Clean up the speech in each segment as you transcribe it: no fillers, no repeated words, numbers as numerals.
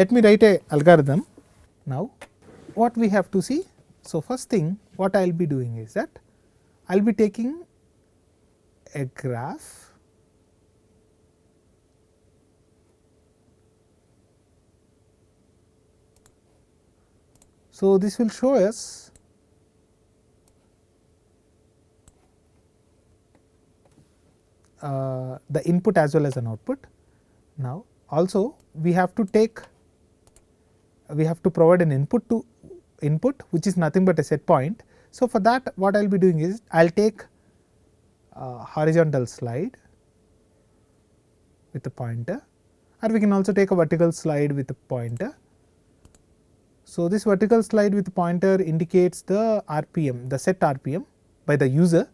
let me write a algorithm. Now what we have to see, so first thing what I will be doing is that I will be taking a graph, so this will show us the input as well as an output. Now also we have to provide an input which is nothing but a set point. So for that what I will be doing is I will take horizontal slide with a pointer, or we can also take a vertical slide with a pointer. So this vertical slide with pointer indicates the RPM, the set RPM by the user.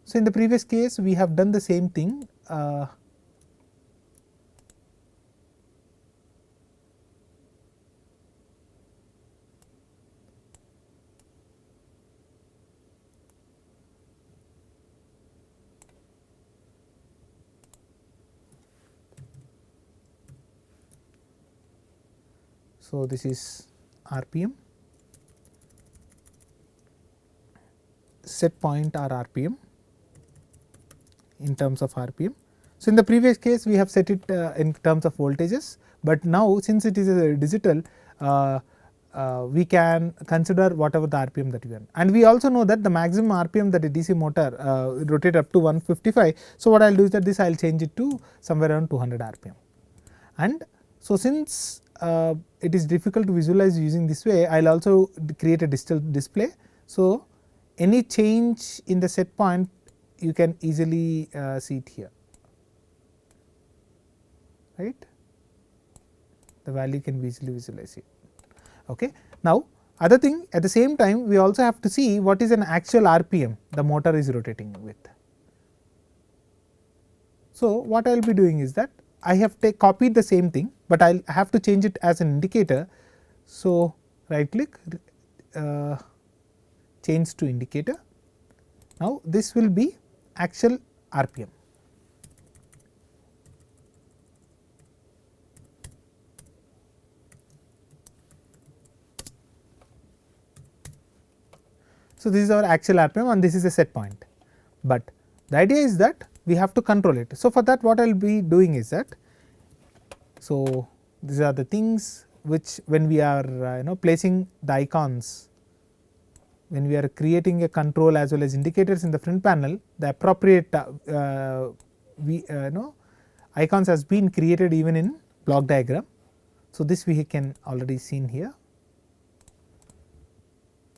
So in the previous case we have done the same thing. So this is RPM, set point or RPM in terms of RPM. So in the previous case we have set it in terms of voltages, but now since it is a digital, we can consider whatever the RPM that we want. And we also know that the maximum RPM that a DC motor rotate up to 155. So what I will do is that this I will change it to somewhere around 200 RPM. And so since it is difficult to visualize using this way, I will also create a digital display. So any change in the set point you can easily see it here, right. The value can be easily visualized here. Okay. Now other thing, at the same time we also have to see what is an actual RPM the motor is rotating with. So what I will be doing is that I have copied the same thing, but I will have to change it as an indicator. So right click, change to indicator. Now this will be actual RPM. So this is our actual RPM and this is a set point, but the idea is that we have to control it. So for that what I will be doing is that, so these are the things which when we are placing the icons, when we are creating a control as well as indicators in the front panel, the appropriate icons has been created even in block diagram. So this we can already seen here.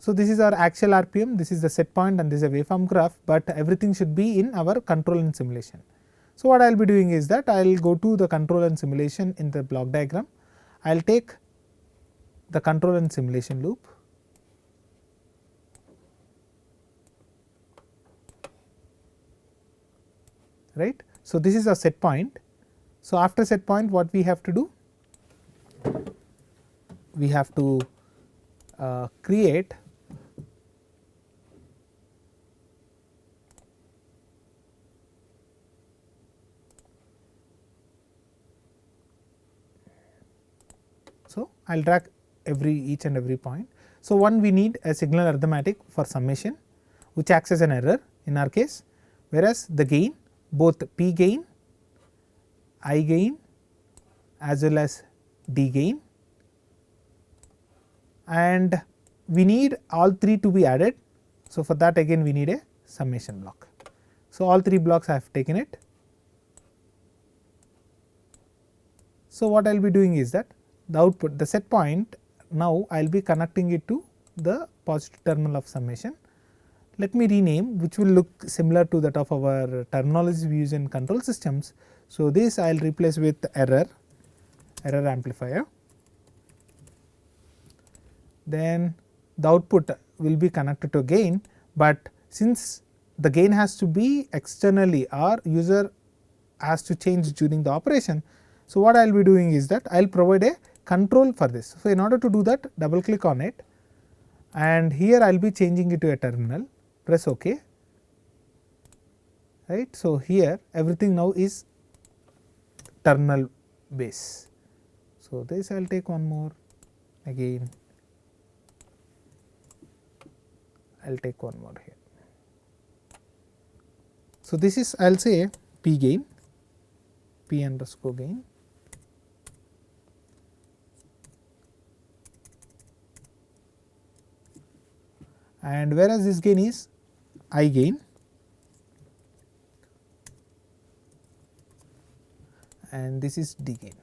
So this is our actual RPM, this is the set point and this is a waveform graph, but everything should be in our control and simulation. So what I will be doing is that I will go to the control and simulation in the block diagram. I will take the control and simulation loop, right. So this is a set point. So after set point what we have to do, we have to create so I will drag each and every point. So one, we need a signal arithmetic for summation which acts as an error in our case, whereas the gain, both P gain, I gain as well as D gain, and we need all three to be added. So for that again we need a summation block. So all three blocks I have taken it. So what I will be doing is that the output, the set point, now I will be connecting it to the positive terminal of summation. Let me rename, which will look similar to that of our terminologies we use in control systems. So this I will replace with error amplifier. Then the output will be connected to gain, but since the gain has to be externally or user has to change during the operation. So what I will be doing is that I will provide a control for this. So in order to do that, double click on it, and here I will be changing it to a terminal, press OK, right. So here everything now is terminal base. So, this I will take one more again, I will take one more here. So, this is I will say p gain, p underscore gain, and whereas this gain is I gain, and this is D gain.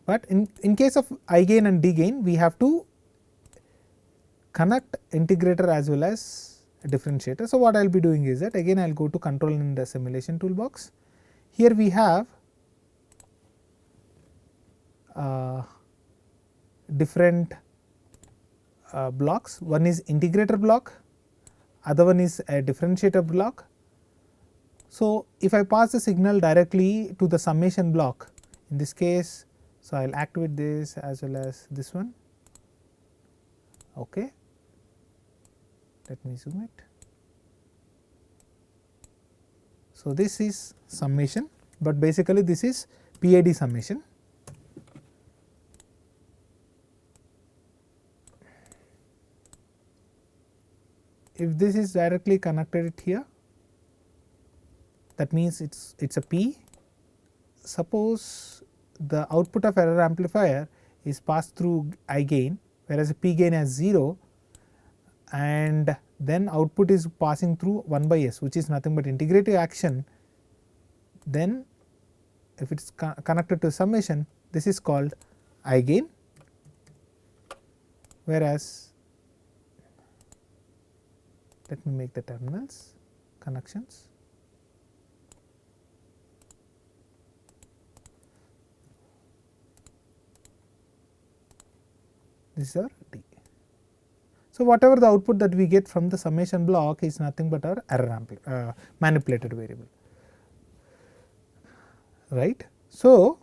But in case of I gain and D gain, we have to connect integrator as well as a differentiator. So, what I will be doing is that again I will go to control in the simulation toolbox. Here we have different blocks. One is integrator block, other one is a differentiator block. So, if I pass the signal directly to the summation block, in this case, so I will activate this as well as this one. Okay. Let me zoom it. So, this is summation, but basically this is PID summation. If this is directly connected here, that means it's a P. Suppose the output of error amplifier is passed through I gain, whereas P gain has 0, and then output is passing through 1 by S, which is nothing but integrative action. Then if it is connected to summation, this is called I gain, whereas let me make the terminals connections. This is our D. So, whatever the output that we get from the summation block is nothing but our error manipulated variable, right. So,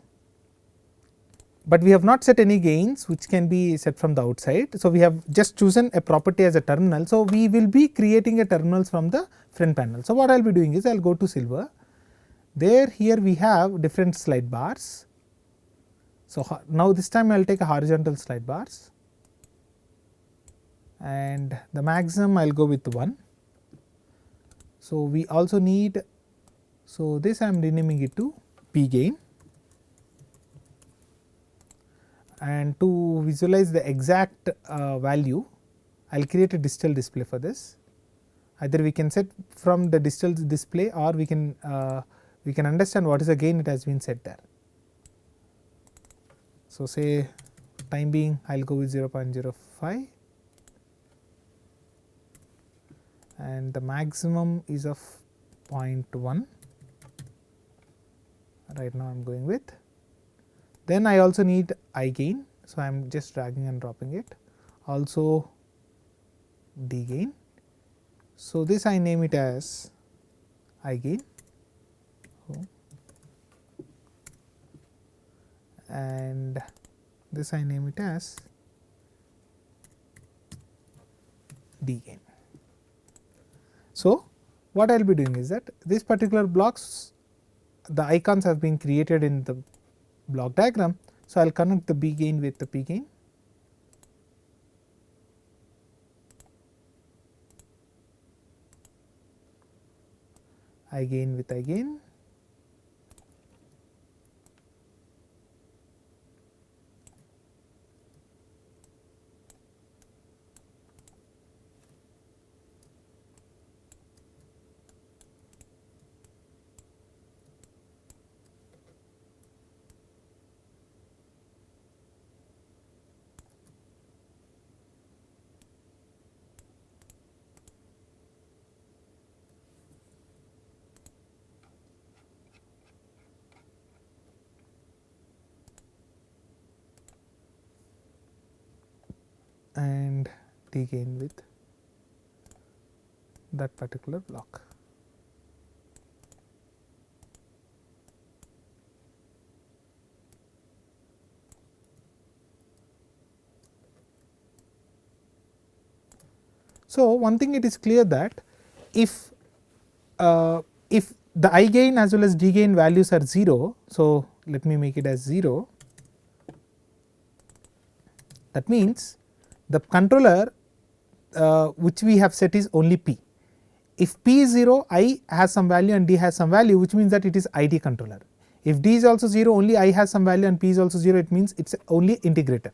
but we have not set any gains which can be set from the outside. So, we have just chosen a property as a terminal. So, we will be creating a terminals from the front panel. So, what I will be doing is I will go to silver, there here we have different slide bars. So, now this time I will take a horizontal slide bars, and the maximum I will go with 1. So, we also need, so this I am renaming it to P gain, and to visualize the exact value I will create a digital display for this. Either we can set from the digital display, or we can understand what is the gain it has been set there. So, say time being I will go with 0.05, and the maximum is of 0.1, right now I am going with. Then I also need I gain, so I am just dragging and dropping it, also D gain. So, this I name it as I gain, and this I name it as D gain. So, what I will be doing is that this particular blocks, the icons have been created in the block diagram. So, I will connect the B gain with the P gain, I gain with I gain, and D gain with that particular block. So, one thing it is clear that if if the I gain as well as D gain values are 0, so let me make it as 0. That means the controller which we have set is only P. If P is 0, I has some value and D has some value, which means that it is ID controller. If D is also 0, only I has some value and P is also 0, it means it is only integrator.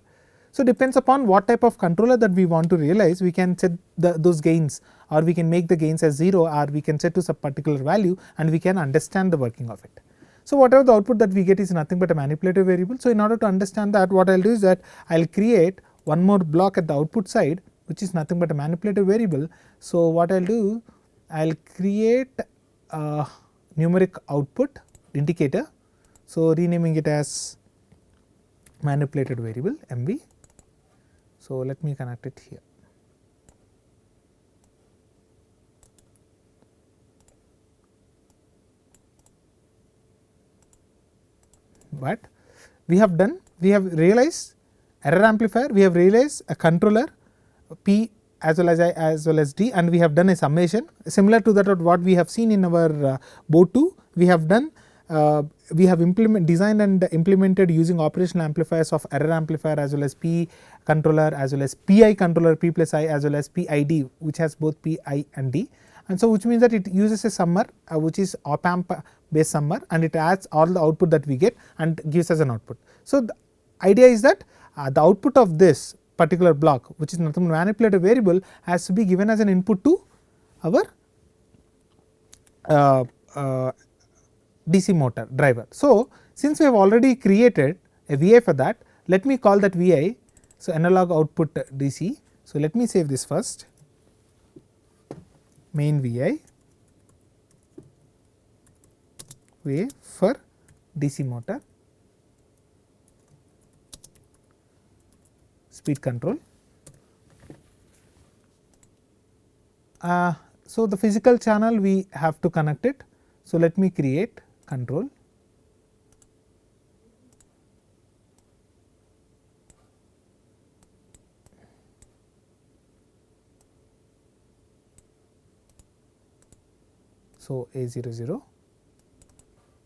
So, depends upon what type of controller that we want to realize, we can set those gains, or we can make the gains as 0, or we can set to some particular value and we can understand the working of it. So, whatever the output that we get is nothing but a manipulative variable. So, in order to understand that, what I will do is that I will create one more block at the output side, which is nothing but a manipulative variable. So, what I will do, I will create a numeric output indicator. So, renaming it as manipulated variable MV. So, let me connect it here. But we have realized error amplifier, we have realized a controller P as well as I as well as D, and we have done a summation similar to that of what we have seen in our board 2. We have done we have designed and implemented using operational amplifiers of error amplifier as well as P controller as well as PI controller P plus I as well as PID, which has both P, I and D. And so, which means that it uses a summer which is op amp based summer, and it adds all the output that we get and gives us an output. So, the idea is that the output of this particular block, which is nothing but manipulative variable, has to be given as an input to our DC motor driver. So, since we have already created a VI for that, let me call that VI. So, analog output DC. So, let me save this first, main VI for DC motor speed control. So, the physical channel we have to connect it. So, let me create control. So, A00.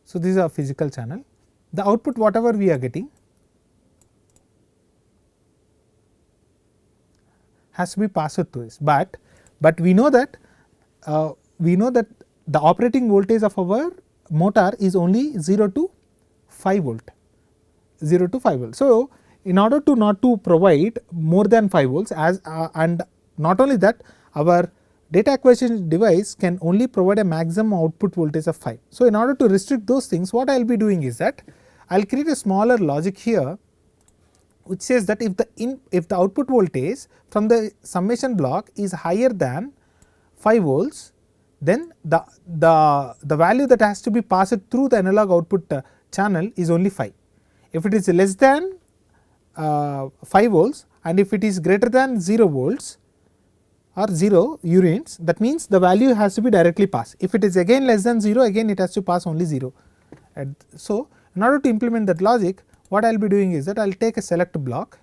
So, this is our physical channel. The output whatever we are getting has to be passed to this, but we know that the operating voltage of our motor is only 0 to 5 volt, 0 to 5 volt. So, in order to not to provide more than 5 volts as and not only that, our data acquisition device can only provide a maximum output voltage of 5. So, in order to restrict those things, what I will be doing is that I will create a smaller logic here, which says that if the output voltage from the summation block is higher than 5 volts, then the value that has to be passed through the analog output channel is only 5. If it is less than 5 volts and if it is greater than 0 volts or 0 urins, that means the value has to be directly passed. If it is again less than 0, again it has to pass only 0. And so, in order to implement that logic, what I will be doing is that I will take a select block,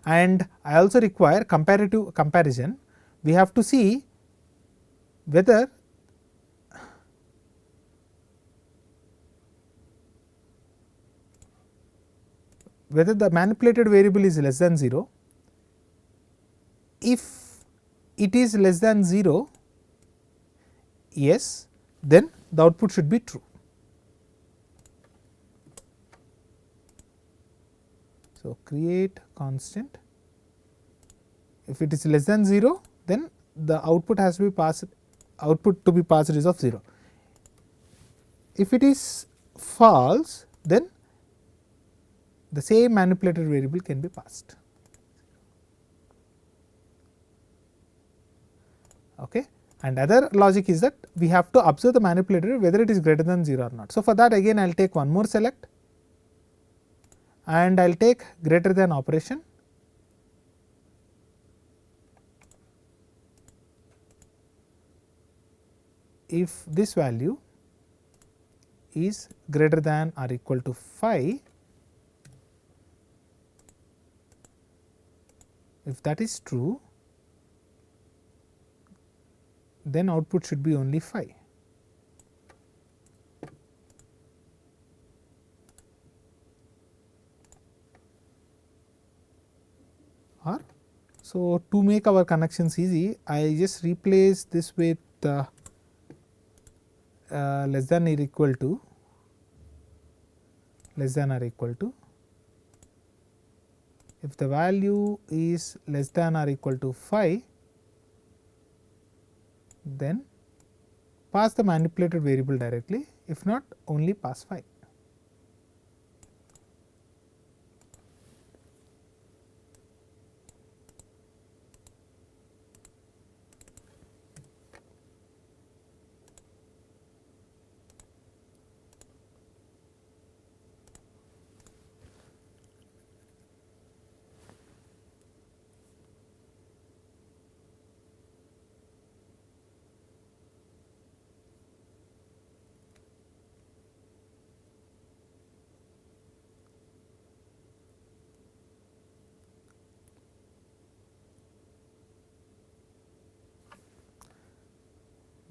and I also require comparative comparison. We have to see whether the manipulated variable is less than 0. If it is less than 0, yes, then the output should be true. So, create constant. If it is less than 0, then the output has to be passed, output to be passed is of 0. If it is false, then the same manipulated variable can be passed. Okay. And other logic is that we have to observe the manipulator whether it is greater than 0 or not. So, for that again I will take one more select and I will take greater than operation. If this value is greater than or equal to 5, if that is true, then output should be only phi. Or so to make our connections easy, I just replace this with less than or equal to less than or equal to. If the value is less than or equal to phi, then pass the manipulated variable directly, if not only pass phi.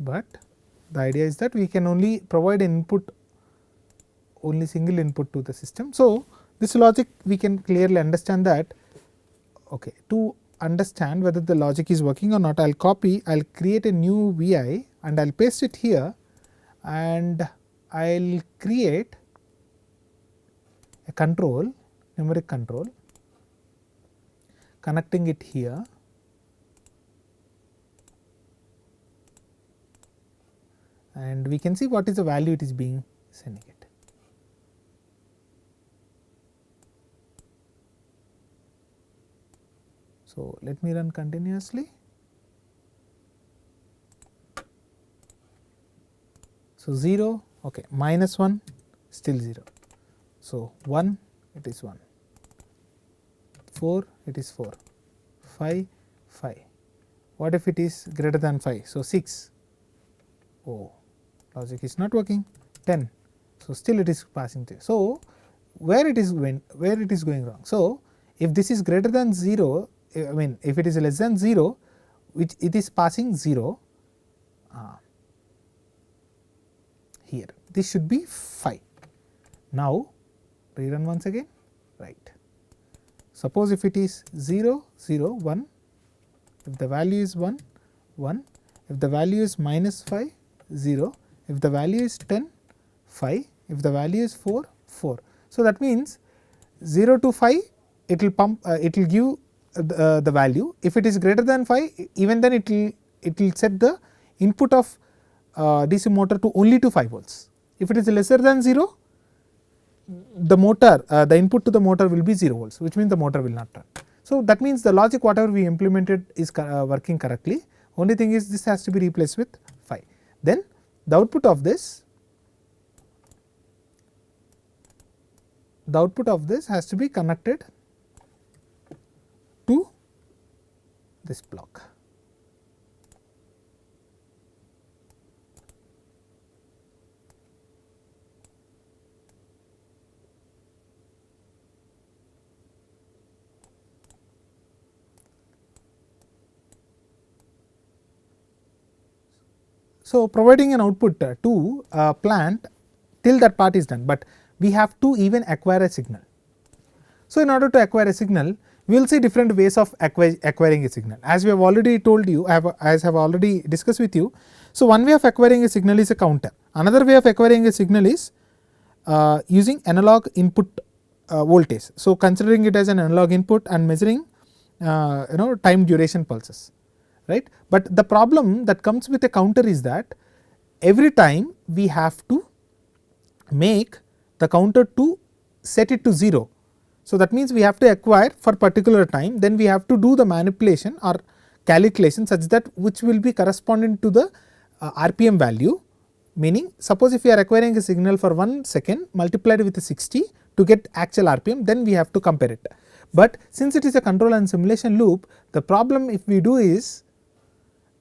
But the idea is that we can only provide an input, only single input to the system. So, this logic we can clearly understand that. Okay, to understand whether the logic is working or not, I will create a new Vi and I will paste it here, and I will create a control, numeric control, connecting it here, and we can see what is the value it is being sending it. So, let me run continuously. So, 0, okay, minus 1, still 0. So, 1, it is 1, 4, it is 4, 5, 5. What if it is greater than 5? So, 6, oh, logic is not working, 10. So, still it is passing through. So, where it is going wrong? So, if this is greater than 0, I mean if it is less than 0, which it is passing 0 here, this should be phi. Now, rerun once again, right. Suppose if it is 0, 0, 1, if the value is 1, 1, if the value is minus 5, 0, if the value is 10, 5, if the value is 4, 4. So, that means 0 to 5 it will pump, it will give the value. If it is greater than 5, even then it will set the input of DC motor to only to 5 volts. If it is lesser than 0, the motor, the input to the motor will be 0 volts, which means the motor will not run. So, that means the logic whatever we implemented is working correctly, only thing is this has to be replaced with phi. Then the output of this has to be connected to this block. So, providing an output to a plant till that part is done, but we have to even acquire a signal. So, in order to acquire a signal, we will see different ways of acquiring a signal. As we have already told you, as I have already discussed with you. So, one way of acquiring a signal is a counter. Another way of acquiring a signal is using analog input voltage. So, considering it as an analog input and measuring time duration pulses, right. But the problem that comes with a counter is that every time we have to make the counter to set it to 0. So, that means we have to acquire for particular time, then we have to do the manipulation or calculation such that which will be corresponding to the RPM value, meaning suppose if we are acquiring a signal for 1 second multiplied with 60 to get actual RPM, then we have to compare it. But since it is a control and simulation loop, the problem if we do is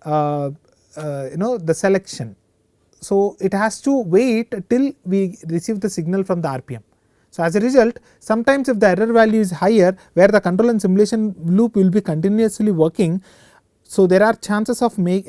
the selection. So, it has to wait till we receive the signal from the RPM. So, as a result, sometimes if the error value is higher where the control and simulation loop will be continuously working, So there are chances of making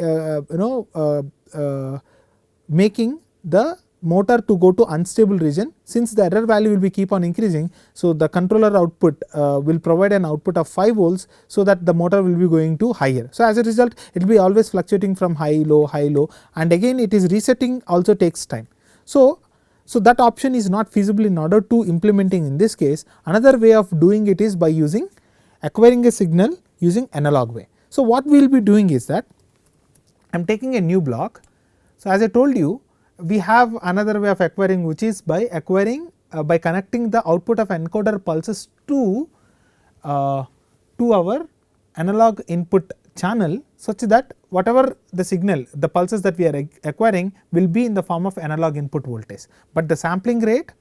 the motor to go to unstable region, since the error value will be keep on increasing. So the controller output will provide an output of 5 volts, so that the motor will be going to higher. So as a result, it will be always fluctuating from high low, and again it is resetting also takes time. So that option is not feasible in order to implementing in this case. Another way of doing it is by using acquiring a signal using analog way. So what we will be doing is that I am taking a new block. So as I told you, we have another way of acquiring, which is by acquiring by connecting the output of encoder pulses to our analog input channel, such that whatever the signal, the pulses that we are acquiring will be in the form of analog input voltage, but the sampling rate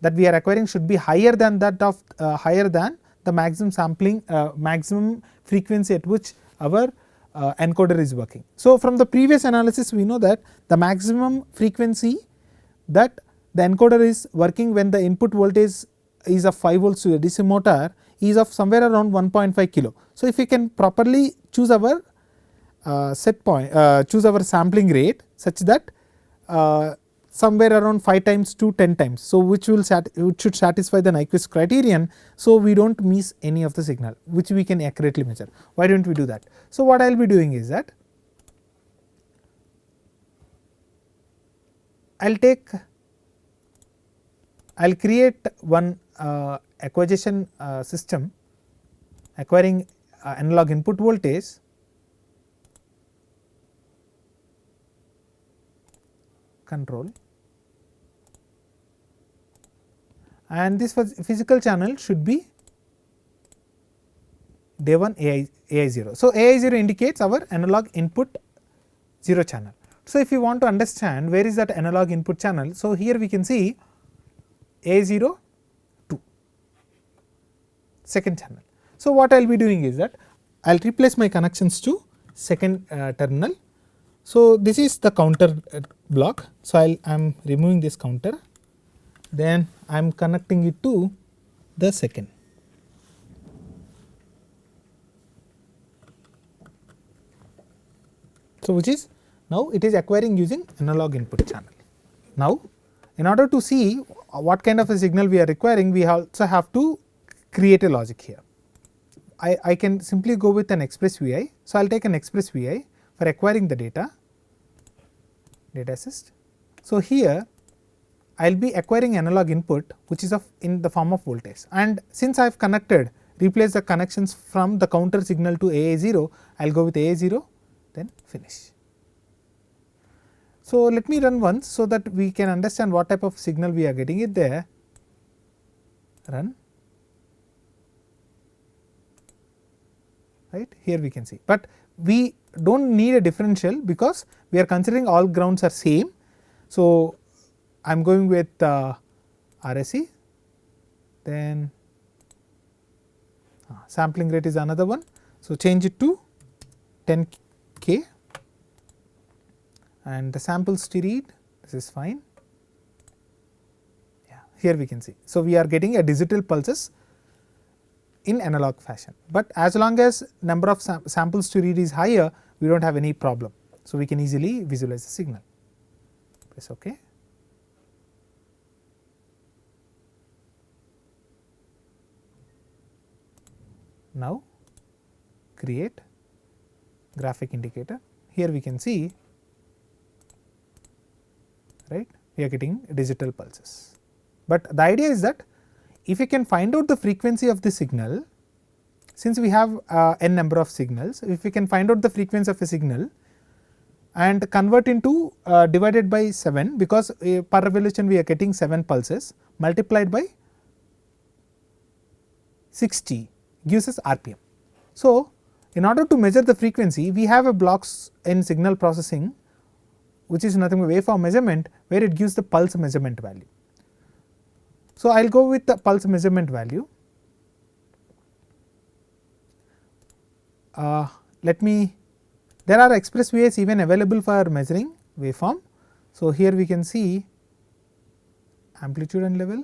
that we are acquiring should be higher than that of higher than the maximum sampling maximum frequency at which our encoder is working. So from the previous analysis, we know that the maximum frequency that the encoder is working when the input voltage is of 5 volts to a DC motor is of somewhere around 1.5 kilo. So if we can properly choose our set point, choose our sampling rate such that somewhere around 5 times to 10 times, so which should satisfy the Nyquist criterion. So we do not miss any of the signal, which we can accurately measure. Why do not we do that? So what I will be doing is that I will create one acquisition system acquiring analog input voltage control, and this physical channel should be day 1 AI0. So AI0 indicates our analog input 0 channel. So if you want to understand where is that analog input channel, so here we can see AI0 2 second channel. So what I will be doing is that I will replace my connections to second terminal. So this is the counter block. So I am removing this counter, then I am connecting it to the second. So which is now it is acquiring using analog input channel. Now in order to see what kind of a signal we are requiring, we also have to create a logic here. I can simply go with an express VI. So I will take an express VI for acquiring the data assist. So here I will be acquiring analog input, which is in the form of voltage, and since I have connected replace the connections from the counter signal to AA0, I will go with AA0, then finish. So let me run once so that we can understand what type of signal we are getting it there. Run. Right, here we can see, but we do not need a differential because we are considering all grounds are same. So I am going with RSE, then sampling rate is another one. So change it to 10K and the samples to read, this is fine. Yeah, here we can see. So we are getting a digital pulses in analog fashion, but as long as number of samples to read is higher, we do not have any problem. So we can easily visualize the signal. Press OK. Now create graphic indicator. Here we can see, right, we are getting digital pulses. But the idea is that if we can find out the frequency of the signal, since we have n number of signals, if we can find out the frequency of a signal and convert into divided by 7, because per revolution we are getting 7 pulses, multiplied by 60 gives us RPM. So in order to measure the frequency, we have a blocks in signal processing, which is nothing but waveform measurement, where it gives the pulse measurement value. So I will go with the pulse measurement value. There are express VIs even available for measuring waveform. So here we can see amplitude and level,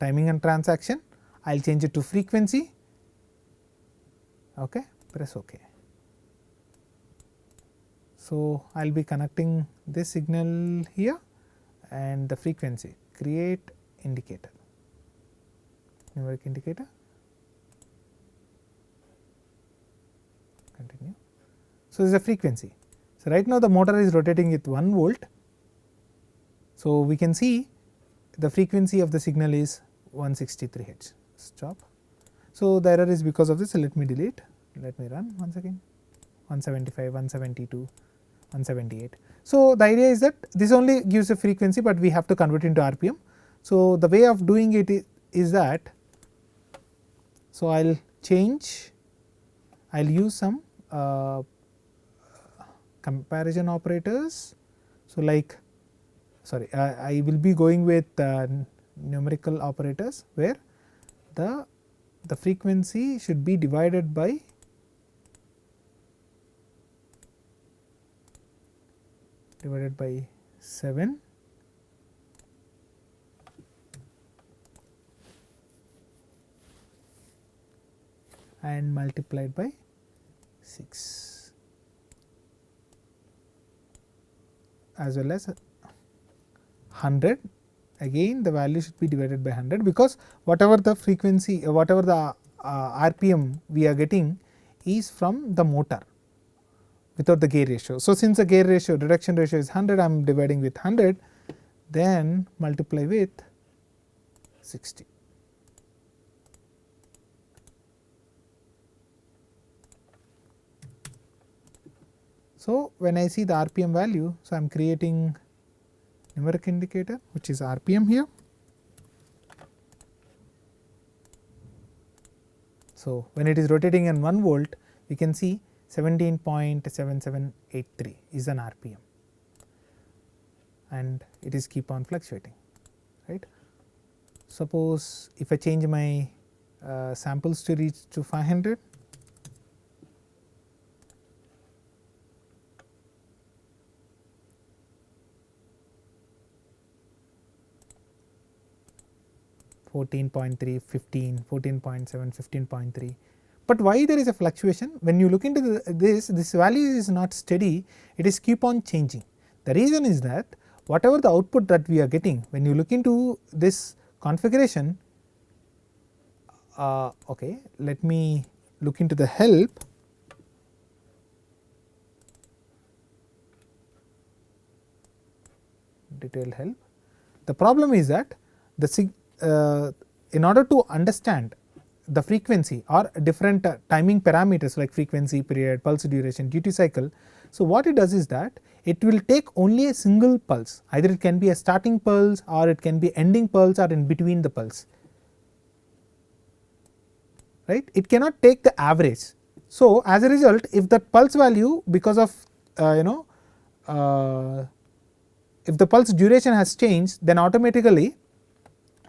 timing and transaction. I will change it to frequency, okay, press OK. So, I will be connecting this signal here and the frequency, create indicator, numeric indicator, continue. So, this is a frequency. So, right now the motor is rotating with 1 volt. So, we can see the frequency of the signal is 163 Hz. Stop. So, the error is because of this. So, let me delete, let me run once again, 175, 172, 178. So, the idea is that this only gives a frequency, but we have to convert into RPM. So, the way of doing it is that, so I will change, I will use some comparison operators. So, like sorry, I will be going with numerical operators where the frequency should be divided by divided by 7 and multiplied by 6 as well as 100. Again the value should be divided by 100, because whatever the frequency, whatever the RPM we are getting is from the motor without the gear ratio. So, since the gear ratio, reduction ratio is 100, I am dividing with 100, then multiply with 60. So, when I see the RPM value, so I am creating numeric indicator which is RPM here. So, when it is rotating in 1 volt, we can see 17.7783 is an RPM, and it is keep on fluctuating, right. Suppose if I change my samples to reach to 500, (14.3, 15, 14.7, 15.3). But why there is a fluctuation? When you look into this value is not steady, it is keep on changing. The reason is that whatever the output that we are getting, when you look into this configuration, okay, let me look into the help. Detailed help. The problem is that in order to understand the frequency or different timing parameters like frequency, period, pulse duration, duty cycle. So, what it does is that it will take only a single pulse, either it can be a starting pulse or it can be ending pulse or in between the pulse, right. It cannot take the average. So, as a result, if the pulse value, because of if the pulse duration has changed, then automatically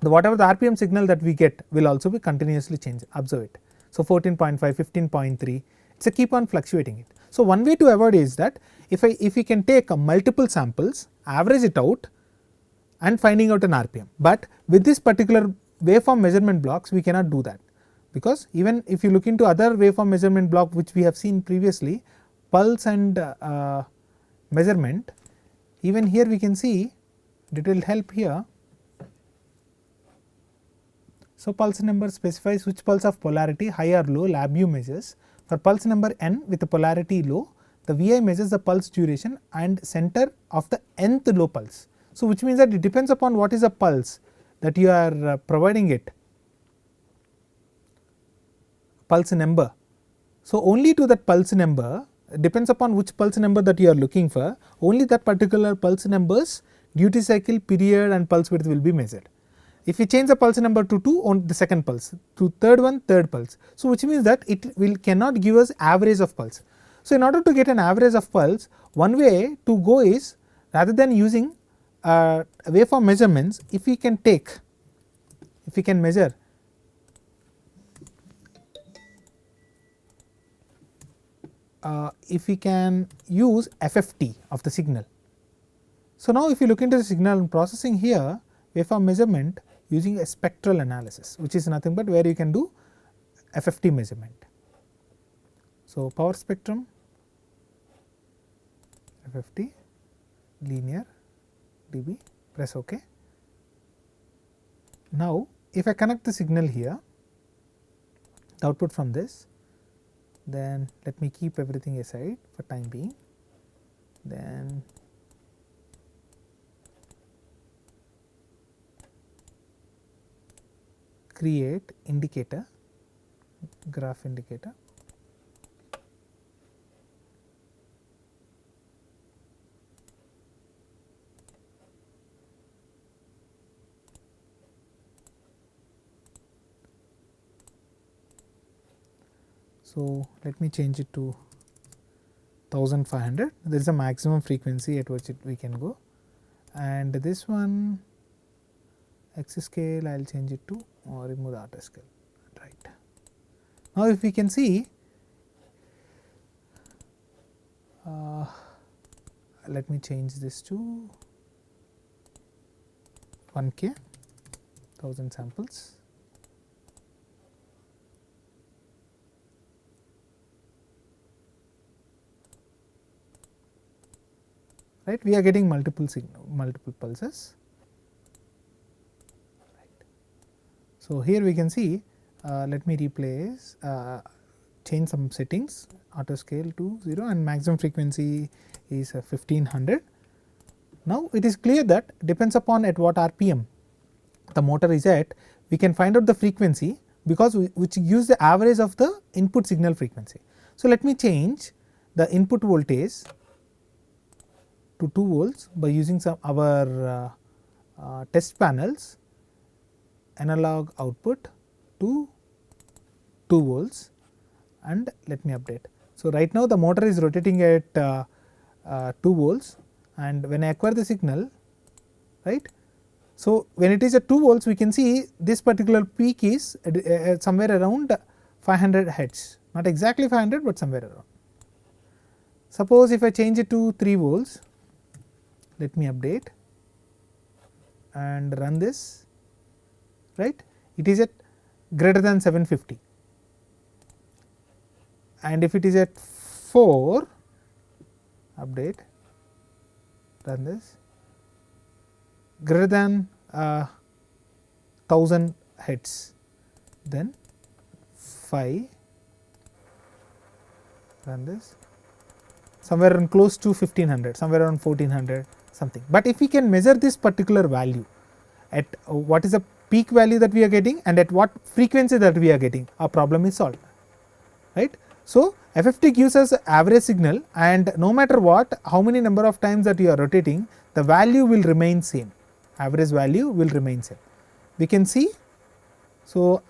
whatever the RPM signal that we get will also be continuously changed. Observe it. So, 14.5, 15.3, it is a keep on fluctuating it. So, one way to avoid is that if we can take multiple samples, average it out and finding out an RPM, but with this particular waveform measurement blocks we cannot do that, because even if you look into other waveform measurement block which we have seen previously, pulse and measurement, even here we can see detailed help here. So, pulse number specifies which pulse of polarity high or low LabVIEW measures. For pulse number n with the polarity low, the VI measures the pulse duration and center of the nth low pulse. So, which means that it depends upon what is the pulse that you are providing it, pulse number. So, only to that pulse number, depends upon which pulse number that you are looking for, only that particular pulse numbers, duty cycle, period and pulse width will be measured. If we change the pulse number to 2 on the second pulse, to third one third pulse. So, which means that it will cannot give us average of pulse. So, in order to get an average of pulse, one way to go is, rather than using waveform measurements, if we can measure if we can use FFT of the signal. So, now if you look into the signal processing here, waveform measurement using a spectral analysis, which is nothing but where you can do FFT measurement. So, power spectrum, FFT, linear dB, press OK. Now, if I connect the signal here, the output from this, then let me keep everything aside for time being, then create indicator, graph indicator. So, let me change it to 1500, there is a maximum frequency at which we can go, and this one X scale I will change it to or remove the auto scale, right. Now, if we can see, let me change this to 1K, 1000 samples. Right, we are getting multiple pulses. Right. So, here we can see, let me replace, change some settings, auto scale to 0 and maximum frequency is 1500. Now, it is clear that depends upon at what RPM the motor is at, we can find out the frequency, because which gives the average of the input signal frequency. So, let me change the input voltage to 2 volts by using some our test panels, analog output to 2 volts, and let me update. So, right now the motor is rotating at 2 volts, and when I acquire the signal, right. So, when it is at 2 volts, we can see this particular peak is somewhere around 500 hertz, not exactly 500, but somewhere around. Suppose if I change it to 3 volts, let me update and run this, right. It is at greater than 750, and if it is at 4, update, run this, greater than 1000 hertz, then 5, run this, somewhere around close to 1500, somewhere around 1400 something. But if we can measure this particular value at what is the peak value that we are getting and at what frequency that we are getting, our problem is solved, right. So, FFT gives us average signal, and no matter what, how many number of times that you are rotating, the value will remain same, average value will remain same. We can see. So,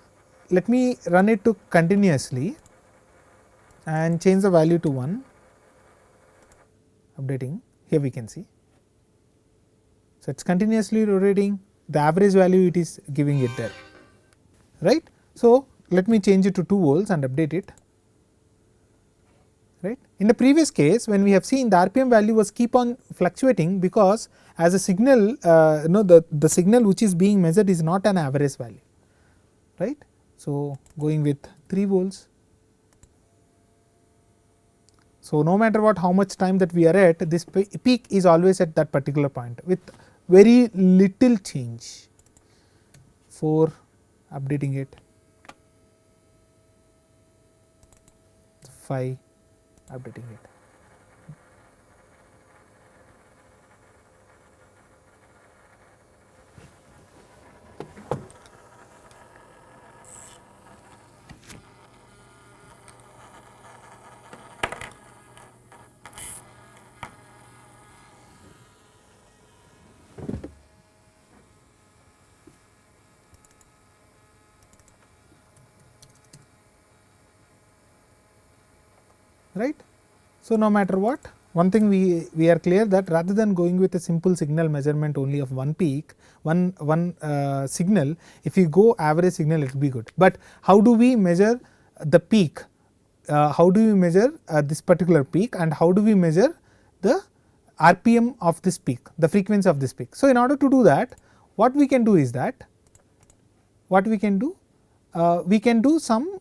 let me run it to continuously and change the value to 1, updating, here we can see. So, it is continuously rotating, the average value it is giving it there, right. So, let me change it to 2 volts and update it, right. In the previous case, when we have seen the RPM value was keep on fluctuating, because as a signal, the signal which is being measured is not an average value, right. So, going with 3 volts. So, no matter what, how much time that we are at, this peak is always at that particular point with very little change. 4, updating it, 5, updating it. Right. So, no matter what, one thing we are clear that rather than going with a simple signal measurement only of one peak, one signal, if you go average signal, it will be good. But how do we measure the peak? How do we measure this particular peak, and how do we measure the RPM of this peak, the frequency of this peak? So, in order to do that, what we can do is that we can do some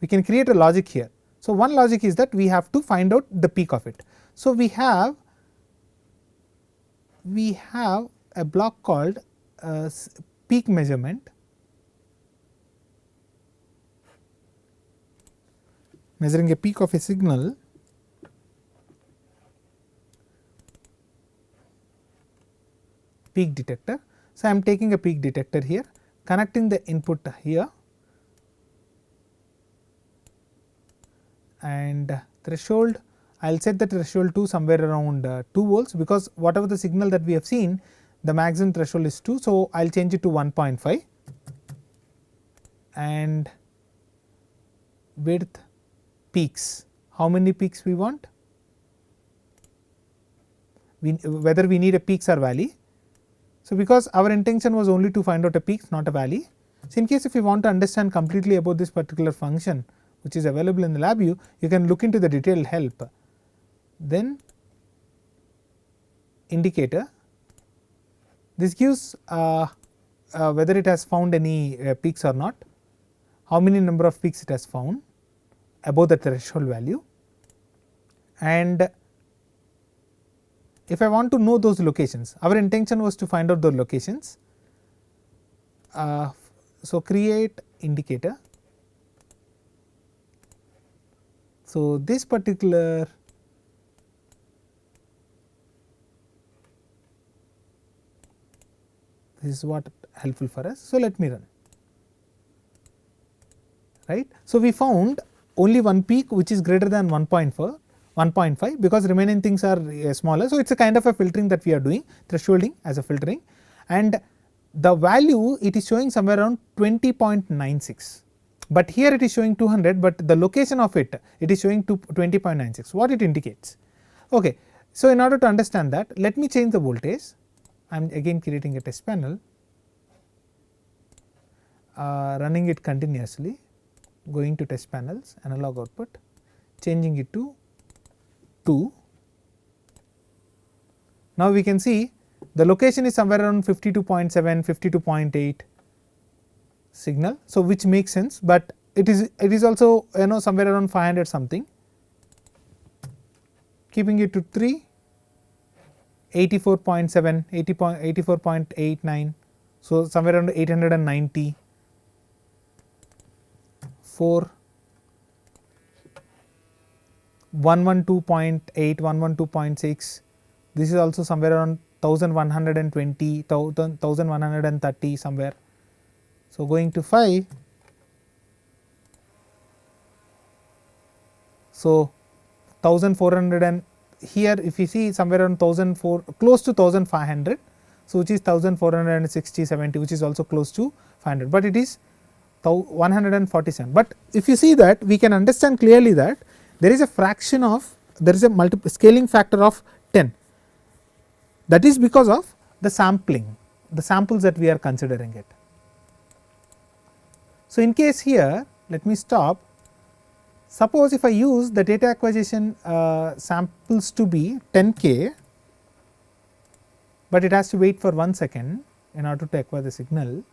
we can create a logic here. So, one logic is that we have to find out the peak of it. So, we have a block called peak measurement, measuring a peak of a signal peak detector. So, I am taking a peak detector here, connecting the input here, and threshold I will set the threshold to somewhere around 2 volts, because whatever the signal that we have seen, the maximum threshold is 2. So, I will change it to 1.5, and width peaks, how many peaks we want, whether we need a peaks or valley. So, because our intention was only to find out a peak, not a valley. So, in case if you want to understand completely about this particular function which is available in the LabVIEW, you can look into the detailed help. Then indicator, this gives whether it has found any peaks or not, how many number of peaks it has found above the threshold value, and if I want to know those locations, our intention was to find out those locations. So, create indicator. So, this particular this is what helpful for us. So, let me run, right. So, we found only one peak which is greater than 1.5, because remaining things are smaller. So, it is a kind of a filtering that we are doing, thresholding as a filtering, and the value it is showing somewhere around 20.96, but here it is showing 200, but the location of it is showing 20.96. What it indicates? Okay. So, in order to understand that, let me change the voltage. I am again creating a test panel, running it continuously, going to test panels, analog output, changing it to 2. Now, we can see the location is somewhere around 52.7, 52.8 signal. So, which makes sense, but it is also somewhere around 500 something, keeping it to 3, 84.7, 84.89, so somewhere around 890, 4, 112.8, 112.6, this is also somewhere around 1120, 1130 somewhere. So, going to 5, so 1400, and here if you see somewhere around 1004, close to 1500, so which is 1460, 70, which is also close to 500, but it is 147. But if you see that, we can understand clearly that there is a fraction of, there is a scaling factor of 10, that is because of the sampling, the samples that we are considering it. So, in case here, let me stop. Suppose if I use the data acquisition samples to be 10K, but it has to wait for 1 second in order to acquire the signal,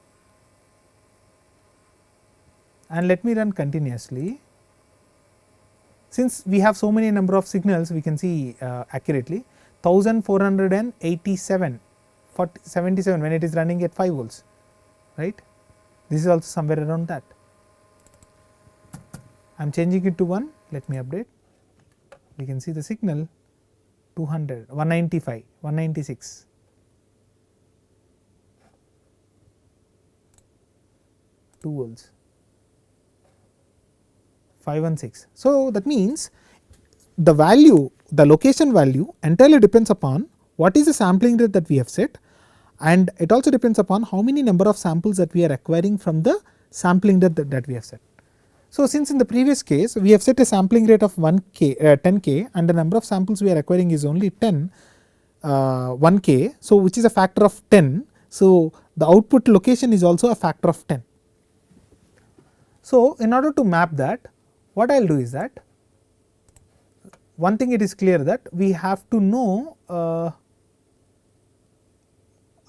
and let me run continuously. Since we have so many number of signals, we can see accurately 1487, 77 when it is running at 5 volts, right. This is also somewhere around that. I am changing it to 1, let me update. We can see the signal 200, 195, 196, 2 volts, 516. So, that means the value, the location value entirely depends upon what is the sampling rate that we have set, and it also depends upon how many number of samples that we are acquiring from the sampling rate that we have set. So, since in the previous case we have set a sampling rate of 10K and the number of samples we are acquiring is only 1K, so which is a factor of 10. So, the output location is also a factor of 10. So, in order to map that, what I will do is that, one thing it is clear that we have to know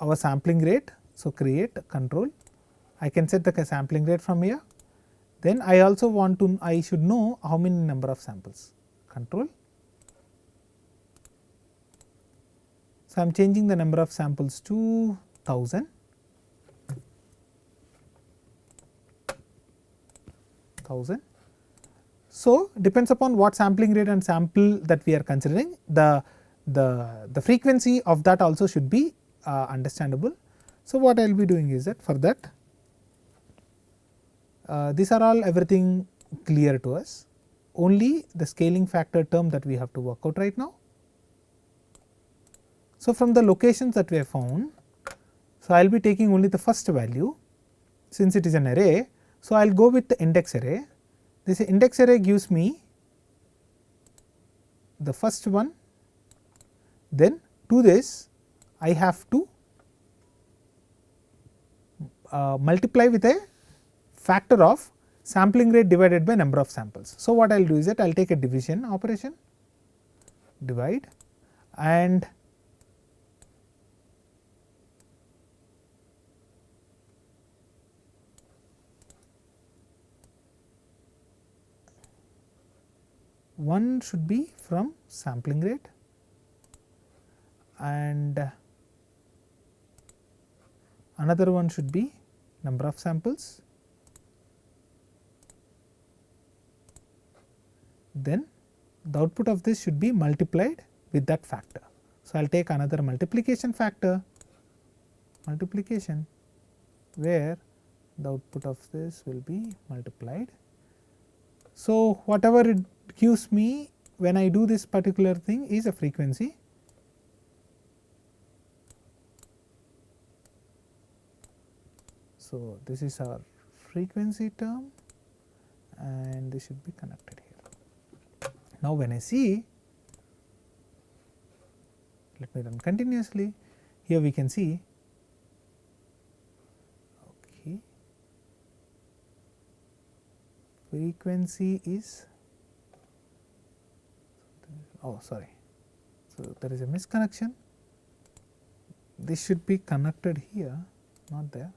our sampling rate. So, create control, I can set the sampling rate from here. Then I also want to, I should know how many number of samples, control. So, I am changing the number of samples to 1000. So, depends upon what sampling rate and sample that we are considering, the frequency of that also should be understandable. So, what I will be doing is that for that these are all everything clear to us, only the scaling factor term that we have to work out right now. So, from the locations that we have found, so I will be taking only the first value since it is an array. So, I will go with the index array. This index array gives me the first one, then to this I have to multiply with a factor of sampling rate divided by number of samples. So, what I will do is that I will take a division operation, divide, and one should be from sampling rate and another one should be number of samples, then the output of this should be multiplied with that factor. So, I will take another multiplication factor, multiplication, where the output of this will be multiplied. So, whatever it gives me when I do this particular thing is a frequency. So, this is our frequency term and this should be connected here. Now, when I see, let me run continuously, here we can see, okay, frequency is, oh sorry, so there is a misconnection, this should be connected here, not there.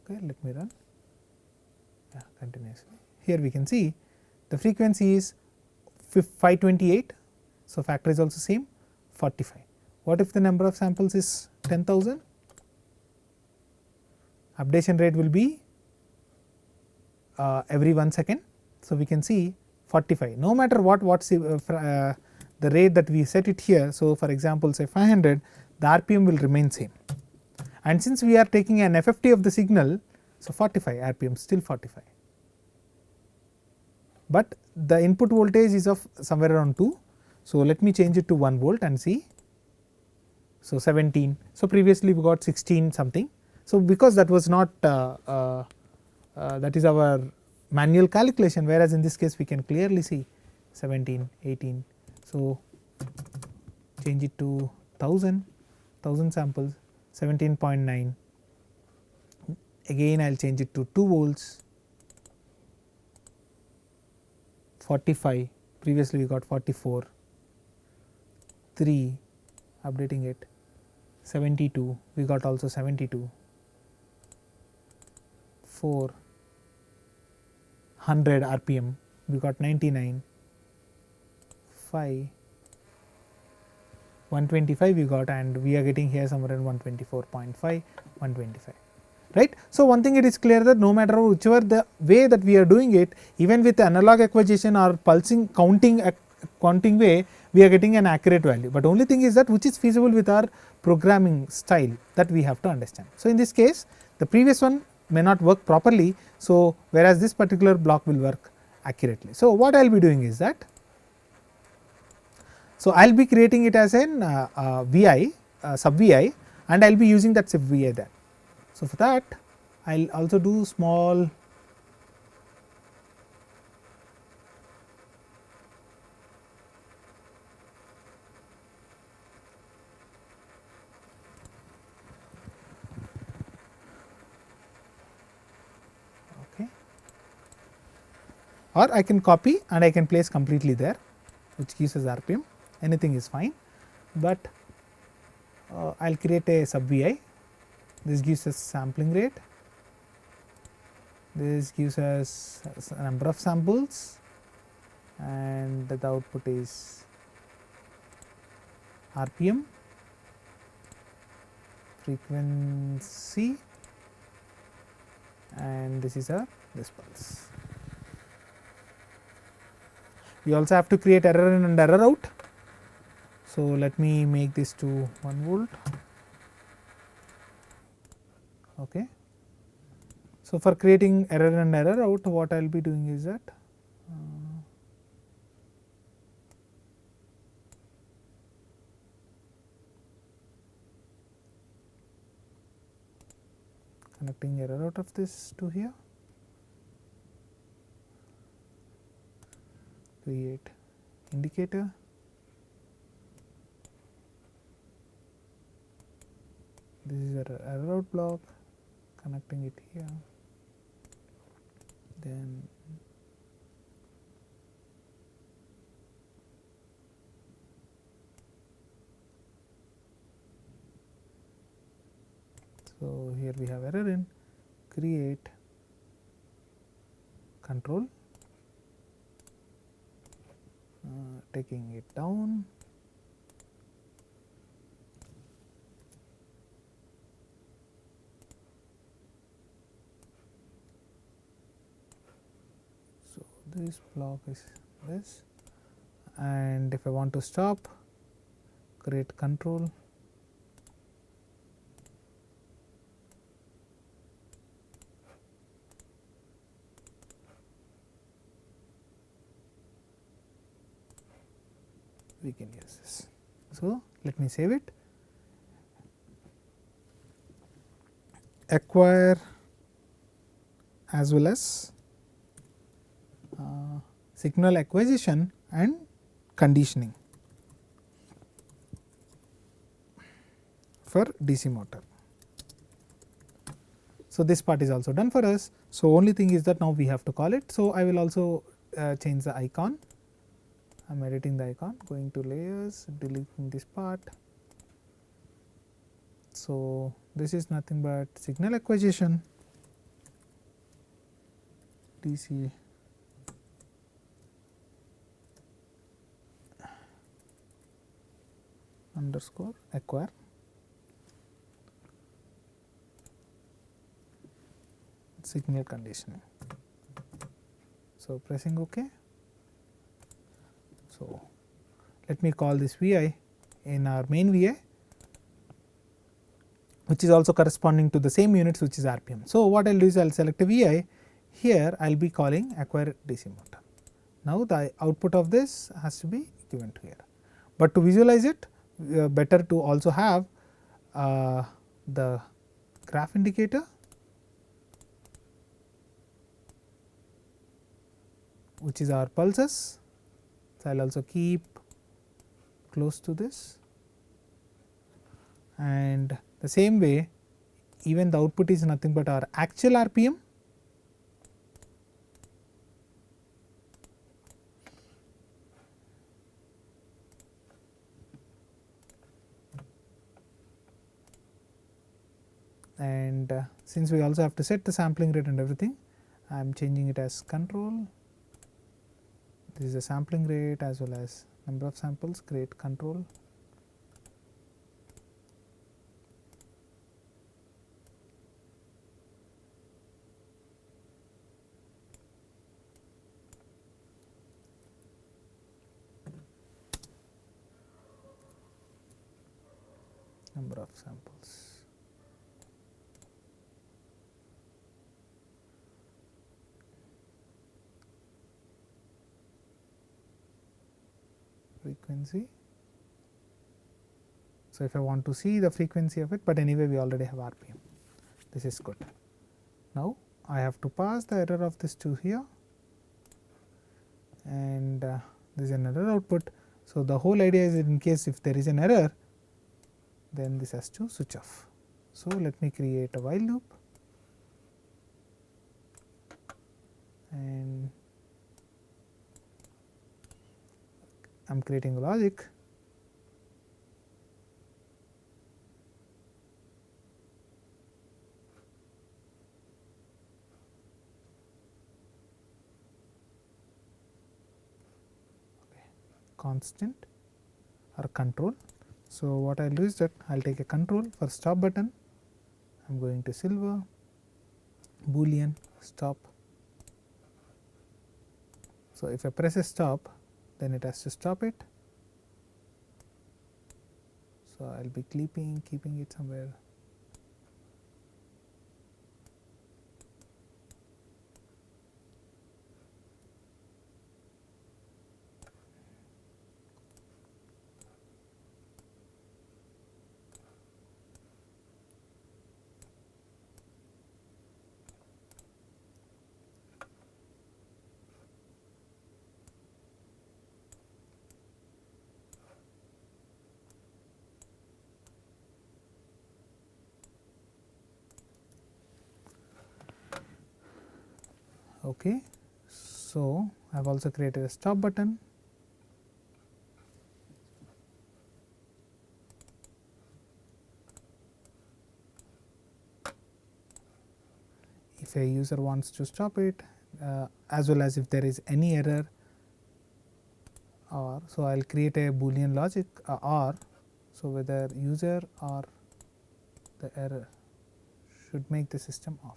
Okay, let me run continuously. Here we can see the frequency is 528. So, factor is also same 45. What if the number of samples is 10,000? Updation rate will be every 1 second. So, we can see 45 no matter what's the rate that we set it here. So, for example, say 500, the RPM will remain same. And since we are taking an FFT of the signal, so 45 RPM, still 45, but the input voltage is of somewhere around 2. So, let me change it to 1 volt and see. So, 17. So, previously we got 16 something. So, because that was not that is our manual calculation, whereas in this case we can clearly see 17, 18. So, change it to 1000 samples, 17.9, again I will change it to 2 volts, 45, previously we got 44, 3, updating it, 72, we got also 72, 4, 100 RPM, we got 99, 5, 125 we got, and we are getting here somewhere in 124.5, 125, right. So, one thing it is clear that no matter whichever the way that we are doing it, even with analog acquisition or pulsing counting way, we are getting an accurate value, but only thing is that which is feasible with our programming style, that we have to understand. So, in this case the previous one may not work properly. So, whereas this particular block will work accurately. So, what I will be doing is that, so I will be creating it as an VI, sub VI, and I will be using that sub VI there. So, for that I will also do small okay. or I can copy and I can place completely there, which gives us RPM, anything is fine, but I will create a sub Vi. This gives us sampling rate, this gives us a number of samples, and the output is RPM, frequency, and this is a pulse. We also have to create error in and error out. So, let me make this to 1 volt. Okay. So, for creating error and error out, what I will be doing is that connecting error out of this to here, create indicator, this is error out block, connecting it here, then so here we have error in, create control, taking it down, so this block is this, and if I want to stop, create control, we can use this. So, let me save it, acquire as well as signal acquisition and conditioning for DC motor. So, this part is also done for us. So, only thing is that now we have to call it. So, I will also change the icon. I am editing the icon, going to layers, deleting this part. So, this is nothing but signal acquisition DC underscore acquire, signal conditioning. So, pressing OK. So, let me call this Vi in our main Vi, which is also corresponding to the same units, which is RPM. So, what I will do is I will select a Vi, here I will be calling acquire DC motor. Now, the output of this has to be given to here, but to visualize it better to also have the graph indicator, which is our pulses. So, I will also keep close to this, and the same way even the output is nothing but our actual RPM, and since we also have to set the sampling rate and everything, I am changing it as control. This is the sampling rate as well as number of samples, create control. Number of samples. Frequency. So, if I want to see the frequency of it, but anyway we already have RPM, this is good. Now, I have to pass the error of this to here, and this is an error output. So, the whole idea is in case if there is an error, then this has to switch off. So, let me create a while loop, and I am creating a logic. Constant or control. So, what I will do is that I will take a control for stop button, I am going to silver boolean stop. So, if I press a stop, then it has to stop it. So, I will be keeping it somewhere. Okay. So, I have also created a stop button. If a user wants to stop it, as well as if there is any error, or so I will create a boolean logic or. So, whether user or the error should make the system off.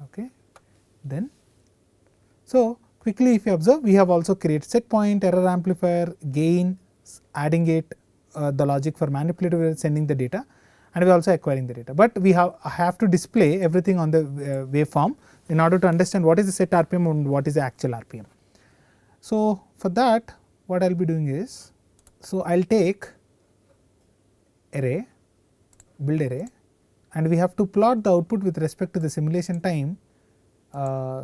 Okay. Then, so quickly if you observe, we have also created set point, error amplifier, gain, adding it, the logic for manipulative sending the data, and we are also acquiring the data. But we have to display everything on the waveform in order to understand what is the set RPM and what is the actual RPM. So, for that what I will be doing is, so I will take array, build array, and we have to plot the output with respect to the simulation time,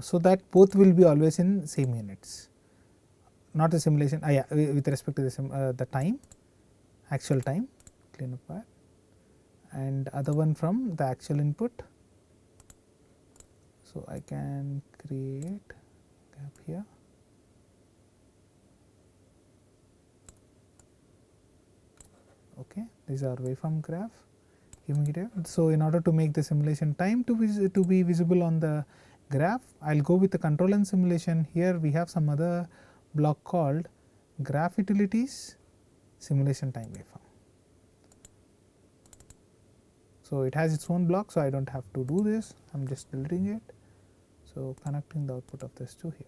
so that both will be always in same units, not the simulation yeah, with respect to the time, actual time, clean up that, and other one from the actual input. So, I can create gap here. Okay, this is our waveform graph. So, in order to make the simulation time to be visible on the graph, I will go with the control and simulation. Here we have some other block called graph utilities simulation time waveform. So, it has its own block. So, I do not have to do this, I am just building it. So, connecting the output of this to here.